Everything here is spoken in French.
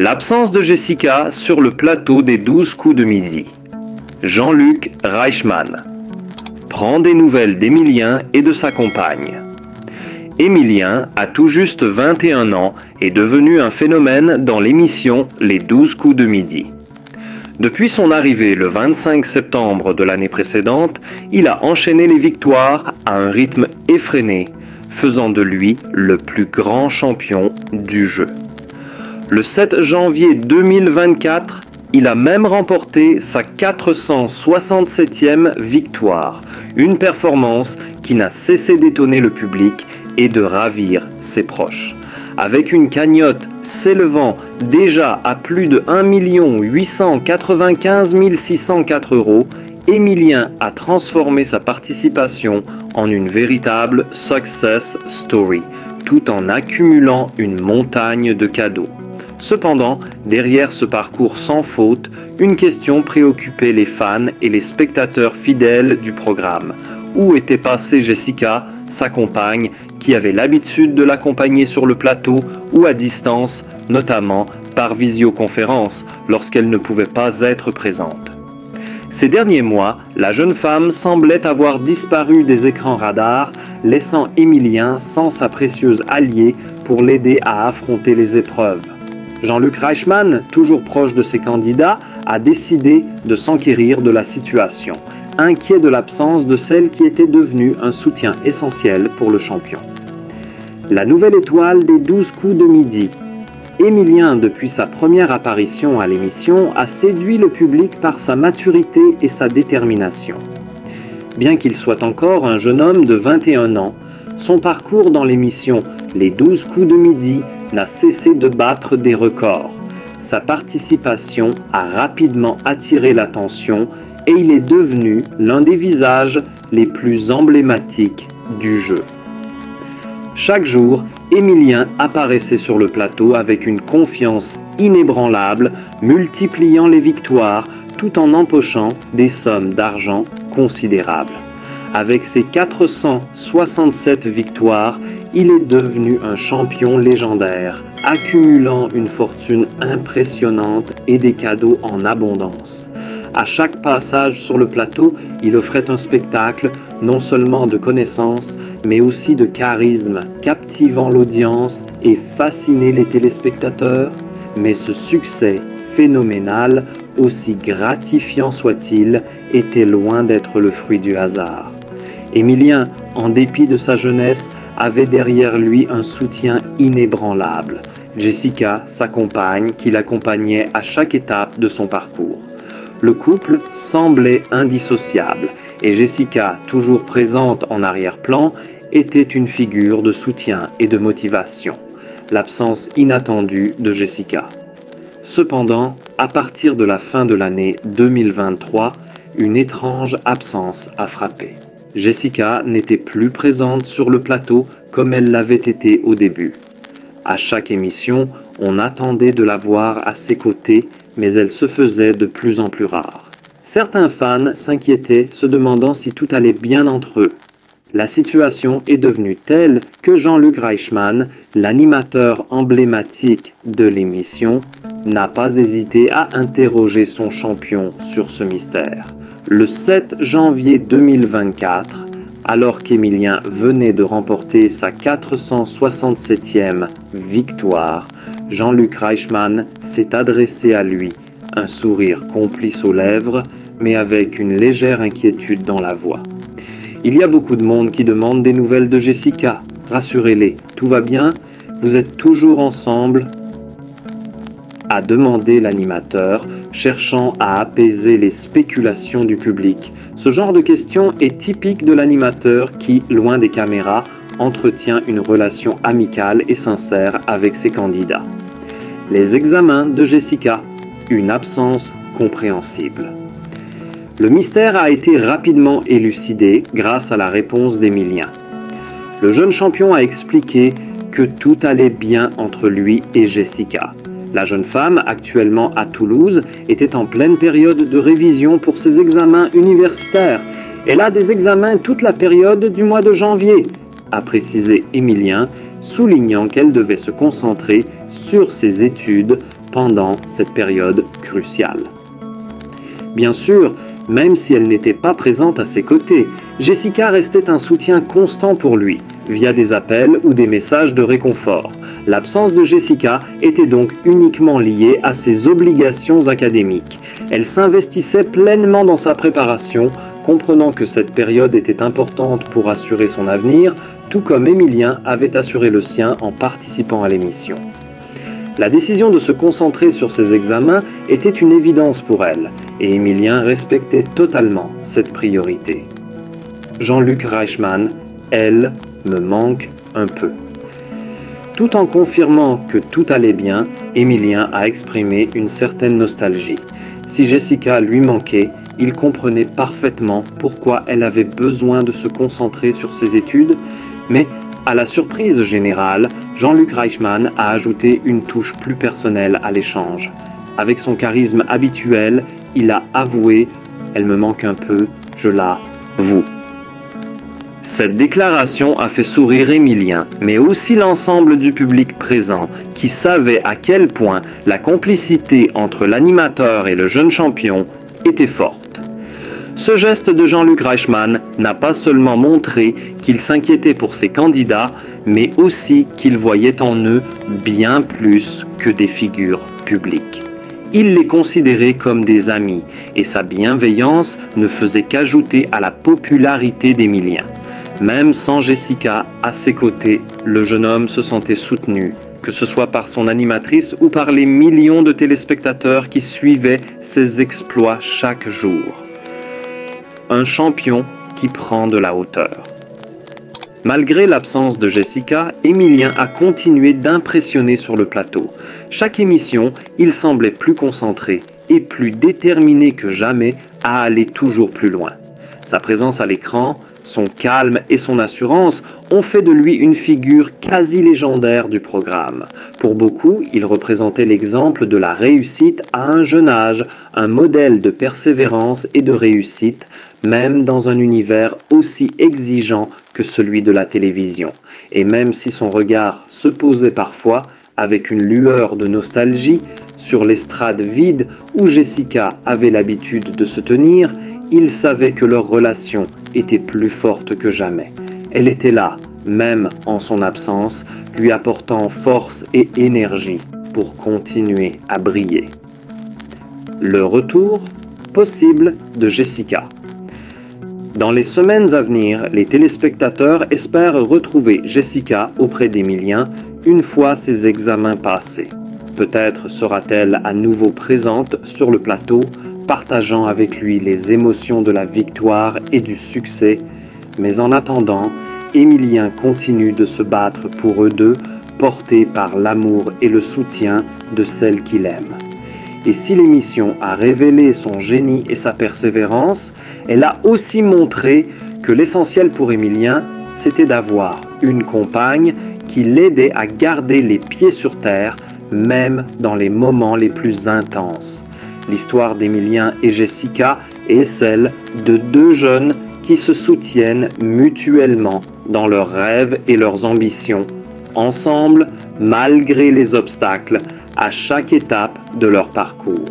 L'absence de Jessica sur le plateau des 12 coups de midi. Jean-Luc Reichmann prend des nouvelles d'Emilien et de sa compagne. Emilien a tout juste 21 ans et est devenu un phénomène dans l'émission Les 12 coups de midi. Depuis son arrivée le 25 septembre de l'année précédente, il a enchaîné les victoires à un rythme effréné, faisant de lui le plus grand champion du jeu. Le 7 janvier 2024, il a même remporté sa 467e victoire, une performance qui n'a cessé d'étonner le public et de ravir ses proches. Avec une cagnotte s'élevant déjà à plus de 1 895 604 €, Emilien a transformé sa participation en une véritable success story, tout en accumulant une montagne de cadeaux. Cependant, derrière ce parcours sans faute, une question préoccupait les fans et les spectateurs fidèles du programme. Où était passée Jessica, sa compagne, qui avait l'habitude de l'accompagner sur le plateau ou à distance, notamment par visioconférence, lorsqu'elle ne pouvait pas être présente. Ces derniers mois, la jeune femme semblait avoir disparu des écrans radars, laissant Emilien sans sa précieuse alliée pour l'aider à affronter les épreuves. Jean-Luc Reichmann, toujours proche de ses candidats, a décidé de s'enquérir de la situation, inquiet de l'absence de celle qui était devenue un soutien essentiel pour le champion. La nouvelle étoile des 12 coups de midi. Emilien, depuis sa première apparition à l'émission, a séduit le public par sa maturité et sa détermination. Bien qu'il soit encore un jeune homme de 21 ans, son parcours dans l'émission Les 12 coups de midi n'a cessé de battre des records. Sa participation a rapidement attiré l'attention et il est devenu l'un des visages les plus emblématiques du jeu. Chaque jour, Emilien apparaissait sur le plateau avec une confiance inébranlable, multipliant les victoires tout en empochant des sommes d'argent considérables. Avec ses 467 victoires, il est devenu un champion légendaire, accumulant une fortune impressionnante et des cadeaux en abondance. À chaque passage sur le plateau, il offrait un spectacle non seulement de connaissances, mais aussi de charisme, captivant l'audience et fascinant les téléspectateurs. Mais ce succès phénoménal, aussi gratifiant soit-il, était loin d'être le fruit du hasard. Emilien, en dépit de sa jeunesse, avait derrière lui un soutien inébranlable. Jessica, sa compagne, qui l'accompagnait à chaque étape de son parcours. Le couple semblait indissociable et Jessica, toujours présente en arrière-plan, était une figure de soutien et de motivation. L'absence inattendue de Jessica. Cependant, à partir de la fin de l'année 2023, une étrange absence a frappé. Jessica n'était plus présente sur le plateau comme elle l'avait été au début. À chaque émission, on attendait de la voir à ses côtés, mais elle se faisait de plus en plus rare. Certains fans s'inquiétaient, se demandant si tout allait bien entre eux. La situation est devenue telle que Jean-Luc Reichmann, l'animateur emblématique de l'émission, n'a pas hésité à interroger son champion sur ce mystère. Le 7 janvier 2024, alors qu'Emilien venait de remporter sa 467e victoire, Jean-Luc Reichmann s'est adressé à lui, un sourire complice aux lèvres, mais avec une légère inquiétude dans la voix. Il y a beaucoup de monde qui demande des nouvelles de Jessica. Rassurez-les, tout va bien, vous êtes toujours ensemble, a demandé l'animateur, cherchant à apaiser les spéculations du public. Ce genre de question est typique de l'animateur qui, loin des caméras, entretient une relation amicale et sincère avec ses candidats. Les examens de Jessica, une absence compréhensible. Le mystère a été rapidement élucidé grâce à la réponse d'Emilien. Le jeune champion a expliqué que tout allait bien entre lui et Jessica. La jeune femme, actuellement à Toulouse, était en pleine période de révision pour ses examens universitaires. Elle a des examens toute la période du mois de janvier, a précisé Emilien, soulignant qu'elle devait se concentrer sur ses études pendant cette période cruciale. Bien sûr, même si elle n'était pas présente à ses côtés, Jessica restait un soutien constant pour lui, via des appels ou des messages de réconfort. L'absence de Jessica était donc uniquement liée à ses obligations académiques. Elle s'investissait pleinement dans sa préparation, comprenant que cette période était importante pour assurer son avenir, tout comme Emilien avait assuré le sien en participant à l'émission. La décision de se concentrer sur ses examens était une évidence pour elle, et Emilien respectait totalement cette priorité. Jean-Luc Reichmann, elle, me manque un peu. Tout en confirmant que tout allait bien, Emilien a exprimé une certaine nostalgie. Si Jessica lui manquait, il comprenait parfaitement pourquoi elle avait besoin de se concentrer sur ses études, mais à la surprise générale, Jean-Luc Reichmann a ajouté une touche plus personnelle à l'échange. Avec son charisme habituel, il a avoué « Elle me manque un peu, je l'avoue ». Cette déclaration a fait sourire Emilien, mais aussi l'ensemble du public présent, qui savait à quel point la complicité entre l'animateur et le jeune champion était forte. Ce geste de Jean-Luc Reichmann n'a pas seulement montré qu'il s'inquiétait pour ses candidats, mais aussi qu'il voyait en eux bien plus que des figures publiques. Il les considérait comme des amis, et sa bienveillance ne faisait qu'ajouter à la popularité d'Emilien. Même sans Jessica à ses côtés, le jeune homme se sentait soutenu, que ce soit par son animatrice ou par les millions de téléspectateurs qui suivaient ses exploits chaque jour. Un champion qui prend de la hauteur. Malgré l'absence de Jessica, Emilien a continué d'impressionner sur le plateau. Chaque émission, il semblait plus concentré et plus déterminé que jamais à aller toujours plus loin. Sa présence à l'écran, son calme et son assurance ont fait de lui une figure quasi légendaire du programme. Pour beaucoup, il représentait l'exemple de la réussite à un jeune âge, un modèle de persévérance et de réussite, même dans un univers aussi exigeant que celui de la télévision. Et même si son regard se posait parfois, avec une lueur de nostalgie, sur l'estrade vide où Jessica avait l'habitude de se tenir, il savait que leur relation était plus forte que jamais. Elle était là, même en son absence, lui apportant force et énergie pour continuer à briller. Le retour possible de Jessica. Dans les semaines à venir, les téléspectateurs espèrent retrouver Jessica auprès d'Emilien une fois ses examens passés. Peut-être sera-t-elle à nouveau présente sur le plateau, partageant avec lui les émotions de la victoire et du succès, mais en attendant, Emilien continue de se battre pour eux deux, porté par l'amour et le soutien de celle qu'il aime. Et si l'émission a révélé son génie et sa persévérance, elle a aussi montré que l'essentiel pour Emilien, c'était d'avoir une compagne qui l'aidait à garder les pieds sur terre, même dans les moments les plus intenses. L'histoire d'Emilien et Jessica est celle de deux jeunes qui se soutiennent mutuellement dans leurs rêves et leurs ambitions, ensemble, malgré les obstacles, à chaque étape de leur parcours.